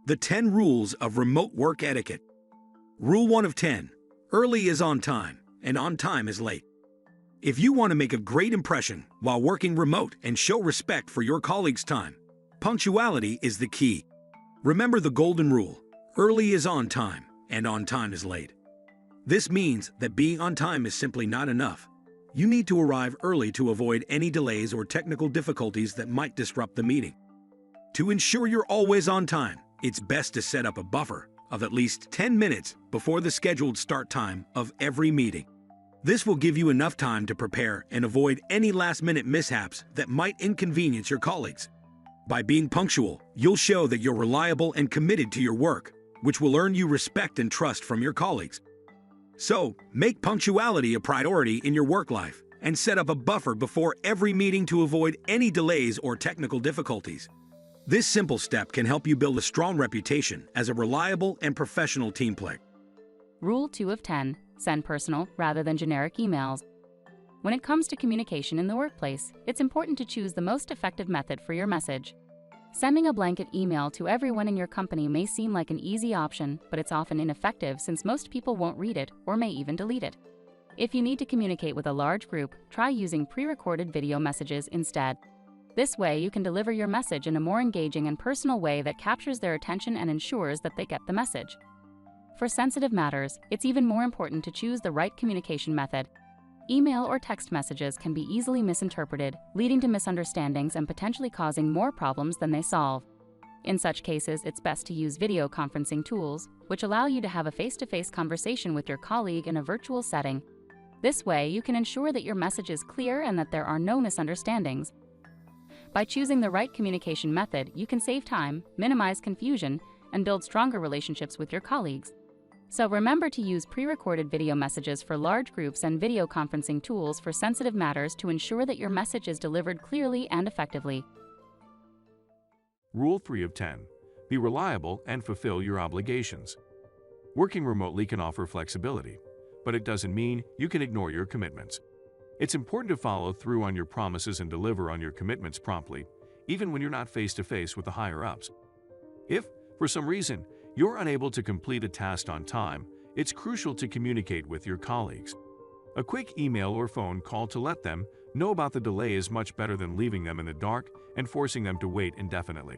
The 10 Rules of Remote Work Etiquette. Rule 1 of 10. Early is on time, and on time is late. If you want to make a great impression while working remote and show respect for your colleagues' time, punctuality is the key. Remember the golden rule: early is on time, and on time is late. This means that being on time is simply not enough. You need to arrive early to avoid any delays or technical difficulties that might disrupt the meeting. To ensure you're always on time, it's best to set up a buffer of at least 10 minutes before the scheduled start time of every meeting. This will give you enough time to prepare and avoid any last-minute mishaps that might inconvenience your colleagues. By being punctual, you'll show that you're reliable and committed to your work, which will earn you respect and trust from your colleagues. So, make punctuality a priority in your work life and set up a buffer before every meeting to avoid any delays or technical difficulties. This simple step can help you build a strong reputation as a reliable and professional team player. Rule 2 of 10. Send personal rather than generic emails. When it comes to communication in the workplace, it's important to choose the most effective method for your message. Sending a blanket email to everyone in your company may seem like an easy option, but it's often ineffective since most people won't read it or may even delete it. If you need to communicate with a large group, try using pre-recorded video messages instead. This way, you can deliver your message in a more engaging and personal way that captures their attention and ensures that they get the message. For sensitive matters, it's even more important to choose the right communication method. Email or text messages can be easily misinterpreted, leading to misunderstandings and potentially causing more problems than they solve. In such cases, it's best to use video conferencing tools, which allow you to have a face-to-face conversation with your colleague in a virtual setting. This way, you can ensure that your message is clear and that there are no misunderstandings. By choosing the right communication method, you can save time, minimize confusion, and build stronger relationships with your colleagues. So remember to use pre-recorded video messages for large groups and video conferencing tools for sensitive matters to ensure that your message is delivered clearly and effectively. Rule 3 of 10. Be reliable and fulfill your obligations. Working remotely can offer flexibility, but it doesn't mean you can ignore your commitments. It's important to follow through on your promises and deliver on your commitments promptly, even when you're not face-to-face with the higher-ups. If, for some reason, you're unable to complete a task on time, it's crucial to communicate with your colleagues. A quick email or phone call to let them know about the delay is much better than leaving them in the dark and forcing them to wait indefinitely.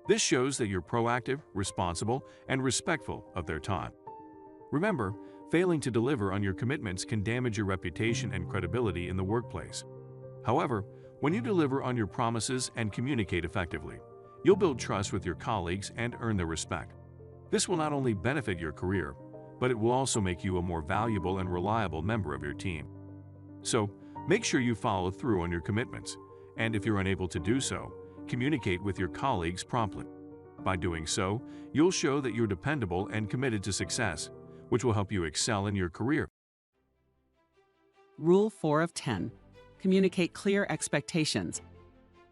This shows that you're proactive, responsible, and respectful of their time. Remember, failing to deliver on your commitments can damage your reputation and credibility in the workplace. However, when you deliver on your promises and communicate effectively, you'll build trust with your colleagues and earn their respect. This will not only benefit your career, but it will also make you a more valuable and reliable member of your team. So, make sure you follow through on your commitments, and if you're unable to do so, communicate with your colleagues promptly. By doing so, you'll show that you're dependable and committed to success, which will help you excel in your career. Rule 4 of 10. Communicate clear expectations.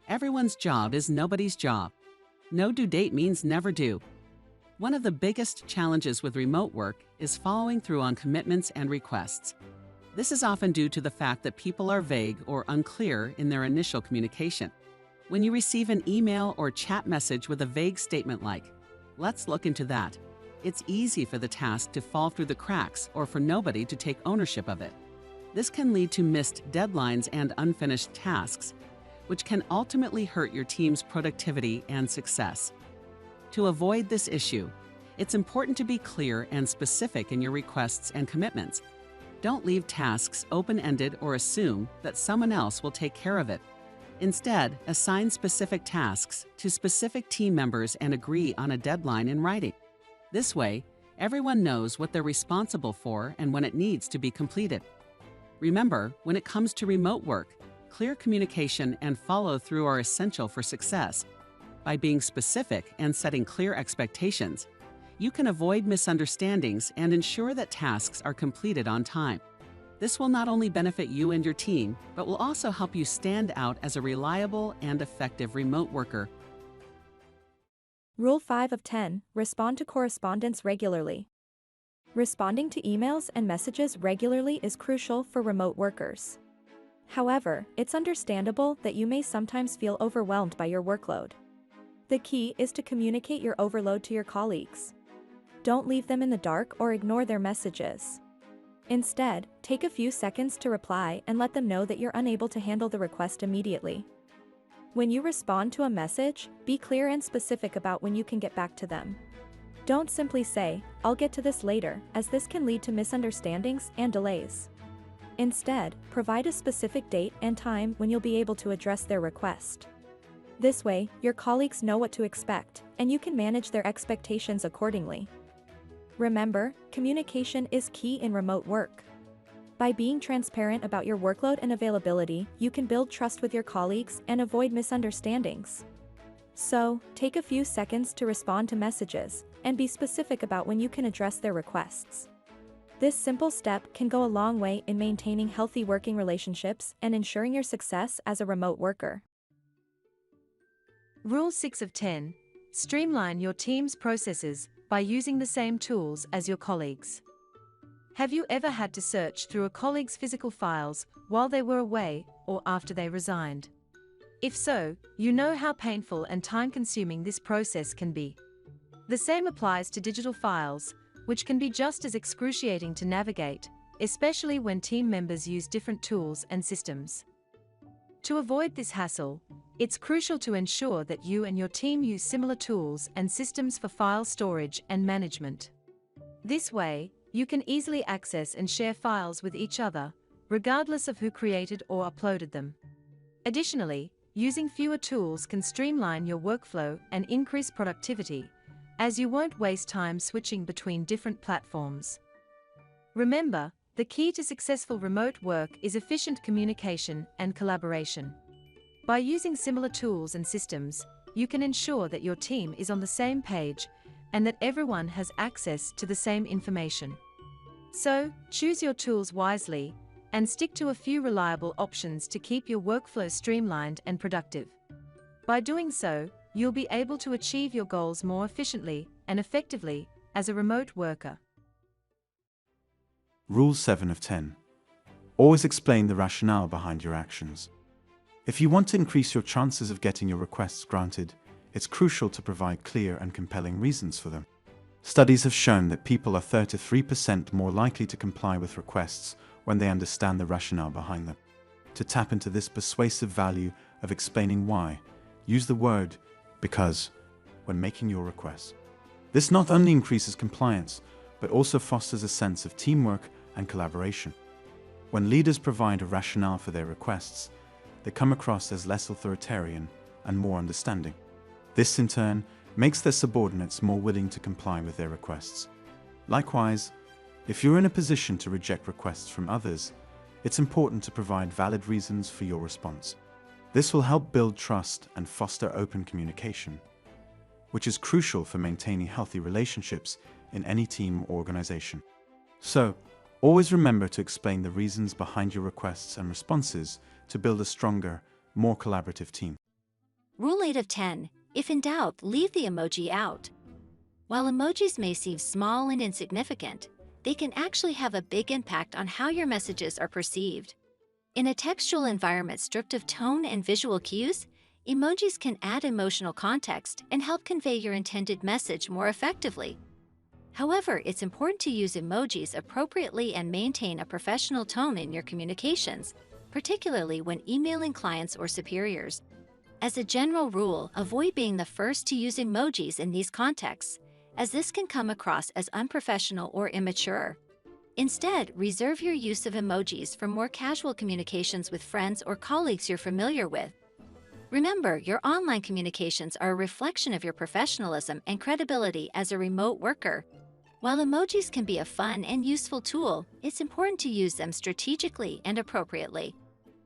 Everyone's job is nobody's job. No due date means never do. One of the biggest challenges with remote work is following through on commitments and requests. This is often due to the fact that people are vague or unclear in their initial communication. When you receive an email or chat message with a vague statement like, "Let's look into that," it's easy for the task to fall through the cracks or for nobody to take ownership of it. This can lead to missed deadlines and unfinished tasks, which can ultimately hurt your team's productivity and success. To avoid this issue, it's important to be clear and specific in your requests and commitments. Don't leave tasks open-ended or assume that someone else will take care of it. Instead, assign specific tasks to specific team members and agree on a deadline in writing. This way, everyone knows what they're responsible for and when it needs to be completed. Remember, when it comes to remote work, clear communication and follow-through are essential for success. By being specific and setting clear expectations, you can avoid misunderstandings and ensure that tasks are completed on time. This will not only benefit you and your team, but will also help you stand out as a reliable and effective remote worker. Rule 5 of 10. Respond to correspondence regularly. Responding to emails and messages regularly is crucial for remote workers. However, it's understandable that you may sometimes feel overwhelmed by your workload. The key is to communicate your overload to your colleagues. Don't leave them in the dark or ignore their messages. Instead, take a few seconds to reply and let them know that you're unable to handle the request immediately. When you respond to a message, be clear and specific about when you can get back to them. Don't simply say, "I'll get to this later," as this can lead to misunderstandings and delays. Instead, provide a specific date and time when you'll be able to address their request. This way, your colleagues know what to expect, and you can manage their expectations accordingly. Remember, communication is key in remote work. By being transparent about your workload and availability, you can build trust with your colleagues and avoid misunderstandings. So, take a few seconds to respond to messages, and be specific about when you can address their requests. This simple step can go a long way in maintaining healthy working relationships and ensuring your success as a remote worker. Rule 6 of 10. Streamline your team's processes by using the same tools as your colleagues. Have you ever had to search through a colleague's physical files while they were away or after they resigned? If so, you know how painful and time-consuming this process can be. The same applies to digital files, which can be just as excruciating to navigate, especially when team members use different tools and systems. To avoid this hassle, it's crucial to ensure that you and your team use similar tools and systems for file storage and management. This way, you can easily access and share files with each other, regardless of who created or uploaded them. Additionally, using fewer tools can streamline your workflow and increase productivity, as you won't waste time switching between different platforms. Remember, the key to successful remote work is efficient communication and collaboration. By using similar tools and systems, you can ensure that your team is on the same page and that everyone has access to the same information. So, choose your tools wisely and stick to a few reliable options to keep your workflow streamlined and productive. By doing so, you'll be able to achieve your goals more efficiently and effectively as a remote worker. Rule 7 of 10. Always explain the rationale behind your actions. If you want to increase your chances of getting your requests granted, it's crucial to provide clear and compelling reasons for them. Studies have shown that people are 33% more likely to comply with requests when they understand the rationale behind them. To tap into this persuasive value of explaining why, use the word "because" when making your requests. This not only increases compliance, but also fosters a sense of teamwork and collaboration. When leaders provide a rationale for their requests, they come across as less authoritarian and more understanding. This, in turn, makes their subordinates more willing to comply with their requests. Likewise, if you're in a position to reject requests from others, it's important to provide valid reasons for your response. This will help build trust and foster open communication, which is crucial for maintaining healthy relationships in any team or organization. So, always remember to explain the reasons behind your requests and responses to build a stronger, more collaborative team. Rule 8 of 10. If in doubt, leave the emoji out. While emojis may seem small and insignificant, they can actually have a big impact on how your messages are perceived. In a textual environment stripped of tone and visual cues, emojis can add emotional context and help convey your intended message more effectively. However, it's important to use emojis appropriately and maintain a professional tone in your communications, particularly when emailing clients or superiors. As a general rule, avoid being the first to use emojis in these contexts, as this can come across as unprofessional or immature. Instead, reserve your use of emojis for more casual communications with friends or colleagues you're familiar with. Remember, your online communications are a reflection of your professionalism and credibility as a remote worker. While emojis can be a fun and useful tool, it's important to use them strategically and appropriately.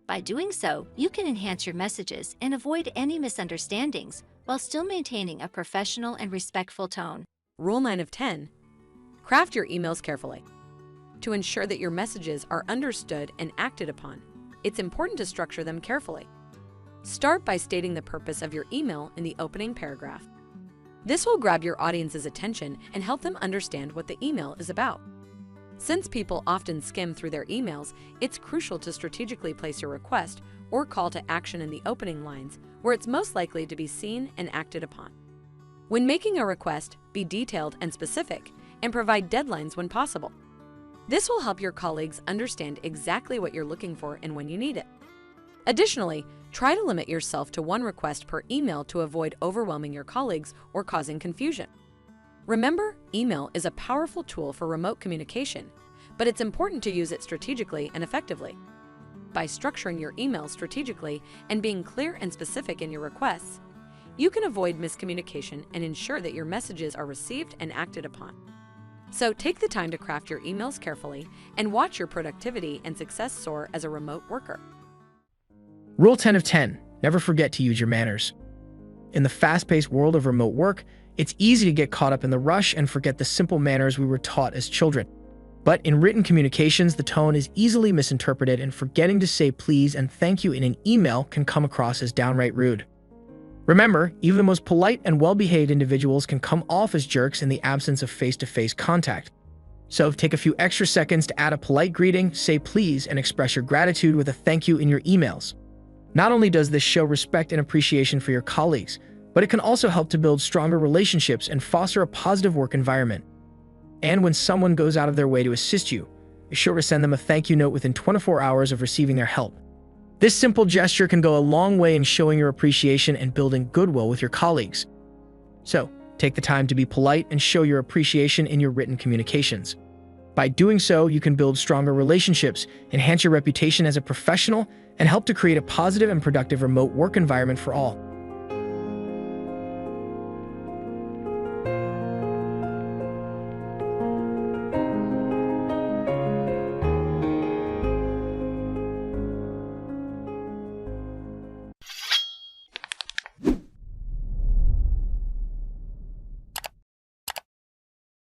By doing so, you can enhance your messages and avoid any misunderstandings while still maintaining a professional and respectful tone. Rule 9 of 10. Craft your emails carefully. To ensure that your messages are understood and acted upon, it's important to structure them carefully. Start by stating the purpose of your email in the opening paragraph. This will grab your audience's attention and help them understand what the email is about. Since people often skim through their emails, it's crucial to strategically place your request or call to action in the opening lines where it's most likely to be seen and acted upon. When making a request, be detailed and specific and provide deadlines when possible. This will help your colleagues understand exactly what you're looking for and when you need it. Additionally, try to limit yourself to one request per email to avoid overwhelming your colleagues or causing confusion. Remember, email is a powerful tool for remote communication, but it's important to use it strategically and effectively. By structuring your emails strategically and being clear and specific in your requests, you can avoid miscommunication and ensure that your messages are received and acted upon. So take the time to craft your emails carefully and watch your productivity and success soar as a remote worker. Rule 10 of 10. Never forget to use your manners. In the fast-paced world of remote work, it's easy to get caught up in the rush and forget the simple manners we were taught as children. But in written communications, the tone is easily misinterpreted, and forgetting to say please and thank you in an email can come across as downright rude. Remember, even the most polite and well-behaved individuals can come off as jerks in the absence of face-to-face contact. So take a few extra seconds to add a polite greeting, say please, and express your gratitude with a thank you in your emails. Not only does this show respect and appreciation for your colleagues, but it can also help to build stronger relationships and foster a positive work environment. And when someone goes out of their way to assist you, be sure to send them a thank you note within 24 hours of receiving their help. This simple gesture can go a long way in showing your appreciation and building goodwill with your colleagues. So, take the time to be polite and show your appreciation in your written communications. By doing so, you can build stronger relationships, enhance your reputation as a professional, and help to create a positive and productive remote work environment for all.